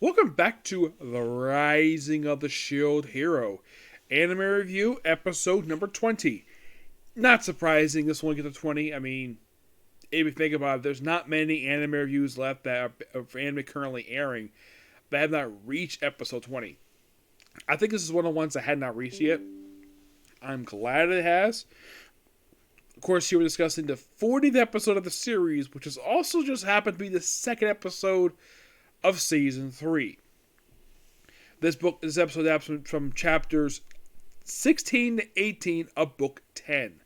Welcome back to The Rising of the Shield Hero, anime review, episode number 20. Not surprising, this one gets to 20. I mean, if you think about it, there's not many anime reviews left that are for anime currently airing that have not reached episode 20. I think this is one of the ones that had not reached yet. I'm glad it has. Of course, here we're discussing the 40th episode of the series, which has also just happened to be the second episode of season 3. This episode adapts from chapters 16 to 18 of book 10.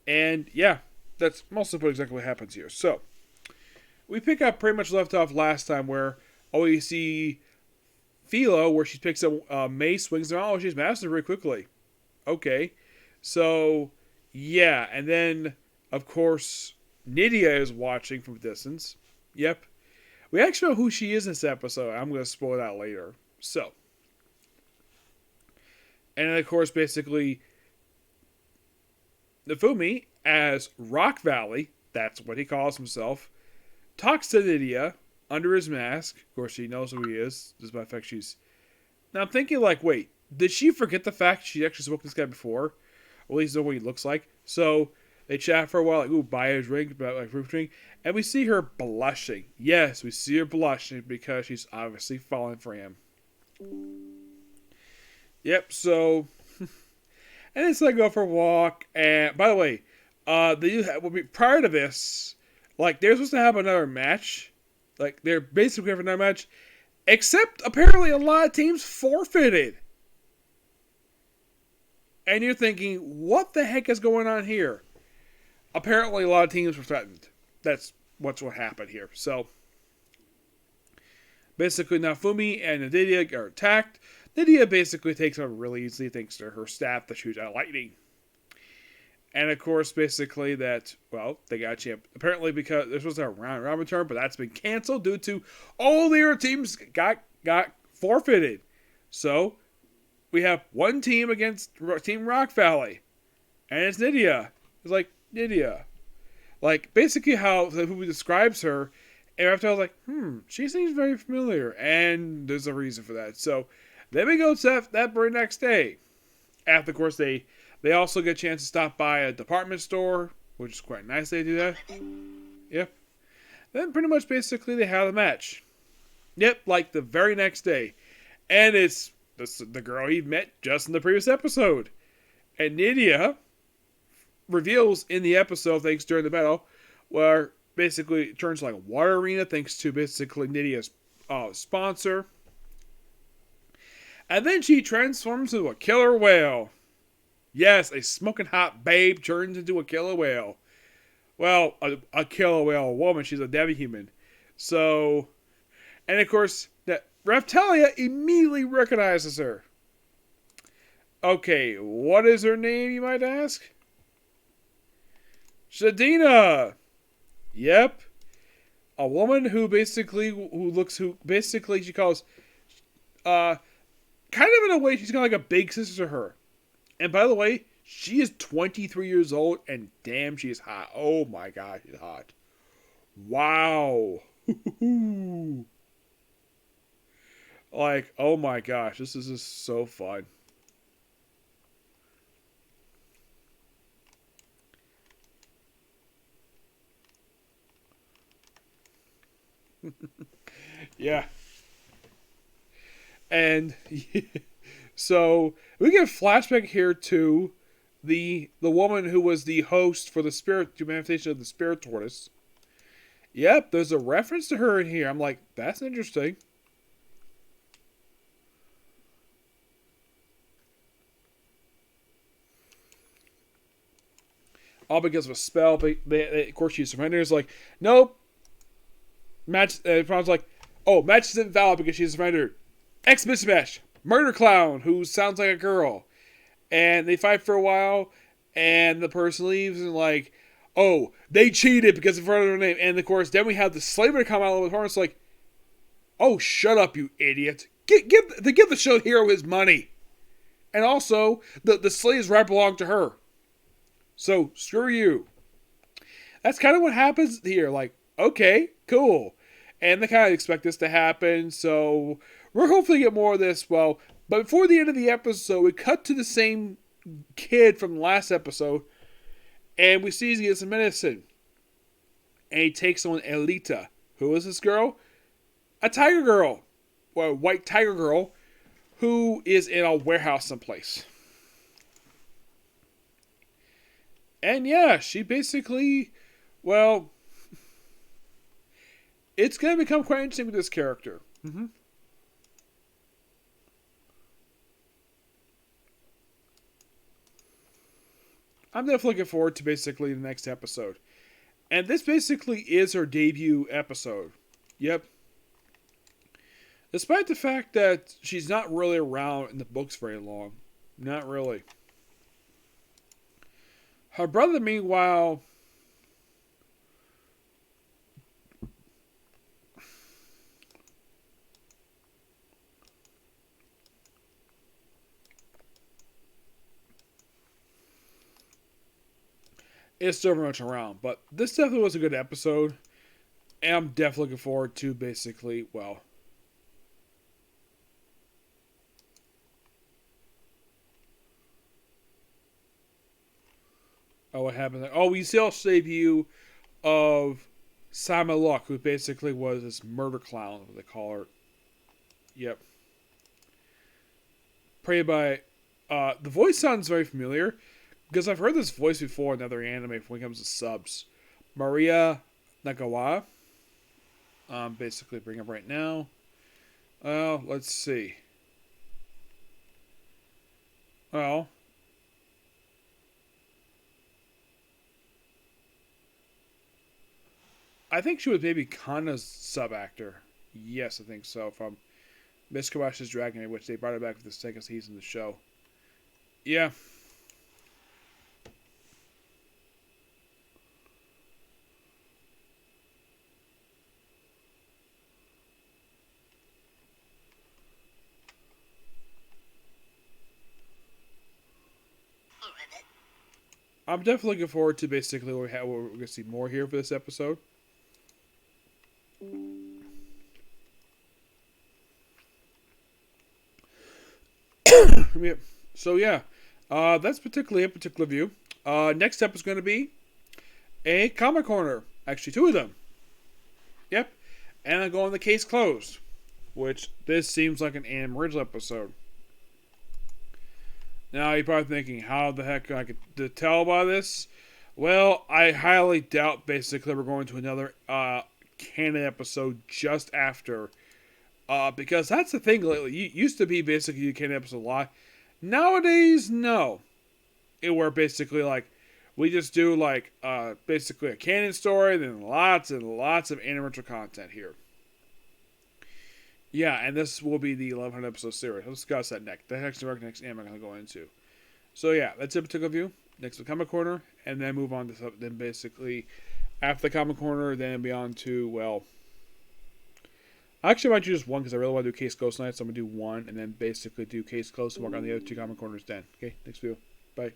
And yeah, that's most of what exactly happens here. So, we pick up pretty much left off last time where, you see Philo, where she picks up May, swings around. Oh, she's mastered very quickly. Okay. So, yeah. And then, of course, Naida is watching from a distance. Yep. We actually know who she is in this episode. I'm going to spoil that later. So. And then, of course, basically, Nafumi, as Rock Valley, that's what he calls himself, talks to Naida under his mask. Of course, she knows who he is. Just by the fact she's... Now, I'm thinking, wait, did she forget the fact she actually spoke to this guy before? Or at least know what he looks like. So, they chat for a while, buy a drink, fruit drink. And we see her blushing. Yes, we see her blushing because she's obviously falling for him. Yep, so... and then so they go for a walk. And, by the way, prior to this, they're supposed to have another match. They're basically having another match. Except, apparently, a lot of teams forfeited. And you're thinking, what the heck is going on here? Apparently, a lot of teams were threatened. That's what happened here. So, basically, Nafumi and Naida are attacked. Naida basically takes them really easily thanks to her staff that shoots out lightning. And, of course, basically that, they got a champ. Apparently, because this was a round robin turn, but that's been canceled due to all the other teams got forfeited. So, we have one team against Team Rock Valley. And it's Naida. It's Naida. Basically how the movie describes her. And after I was she seems very familiar. And there's a reason for that. So, then we go to that very next day. After, of course, they also get a chance to stop by a department store, which is quite nice they do that. Yep. Then pretty much basically they have a match. Yep, the very next day. And it's the girl he met just in the previous episode. And Naida reveals in the episode, thanks during the battle, where basically it turns like a water arena thanks to basically Naida's sponsor. And then she transforms into a killer whale. Yes, a smoking hot babe turns into a killer whale. Well, a killer whale woman. She's a demi-human. So, and of course, that Reptalia immediately recognizes her. Okay, what is her name, you might ask? Shadina. Yep. A woman who basically she calls, kind of in a way, she's kind of like a big sister to her. And by the way, she is 23 years old, and damn, she is hot. Oh my gosh, she's hot. Wow. Oh my gosh, this is just so fun. Yeah. And so we get a flashback here to the woman who was the host for the manifestation of the spirit tortoise. Yep, there's a reference to her in here. I'm like, that's interesting. All because of a spell. But of course, she surrenders. Nope. Match. Problem's match isn't valid because she's surrendered. X-Mismatch. Murder Clown, who sounds like a girl. And they fight for a while, and the person leaves, and they cheated because of her name. And of course, then we have the slaver come out with her, and it's oh, shut up, you idiot. Give the show hero his money. And also, the slaves right belong to her. So, screw you. That's kind of what happens here. Okay, cool. And they kind of expect this to happen, so we're hopefully get more of this. Well, but before the end of the episode, we cut to the same kid from the last episode, and we see he's getting some medicine. And he takes on Elita. Who is this girl? A tiger girl. Well, a white tiger girl who is in a warehouse someplace. And yeah, she basically, well, it's going to become quite interesting with this character. Mm-hmm. I'm definitely looking forward to basically the next episode. And this basically is her debut episode. Yep. Despite the fact that she's not really around in the books very long. Not really. Her brother, meanwhile, is still very much around. But this definitely was a good episode. And I'm definitely looking forward to basically, well, oh, what happened there? Oh, we see also debut of Simon Luck, who basically was this murder clown, what they call her. Yep. Played by, the voice sounds very familiar, because I've heard this voice before in other anime when it comes to subs. Maria Nagawa. Basically bring up right now. Let's see. Well, I think she was maybe Kana's sub actor. Yes, I think so. From Miss Kawashi's Dragon, which they brought her back for the second season of the show. Yeah. I'm definitely looking forward to basically what we're going to see more here for this episode. So yeah, that's particularly a particular view. Next up is going to be a comic corner. Actually, two of them. Yep. And I'm going the case closed, which this seems like an Anime Original episode. Now you're probably thinking, how the heck I could tell by this? Well, I highly doubt basically we're going to another canon episode just after. Because that's the thing lately. You used to be basically a canon episode a lot. Nowadays, no. It were basically like, we just do like basically a canon story, then lots and lots of animated content here. Yeah, and this will be the 1100 episode series. We'll discuss that next. The next anime I'm going to go into. So yeah, that's a particular view. Next to Comic Corner, and then move on to then basically after the Comic Corner, then be on to, well, I actually might do just one because I really want to do Case Close tonight, so I'm going to do one and then basically do Case Close and work on the other two Comic Corners then. Okay, next video. Bye.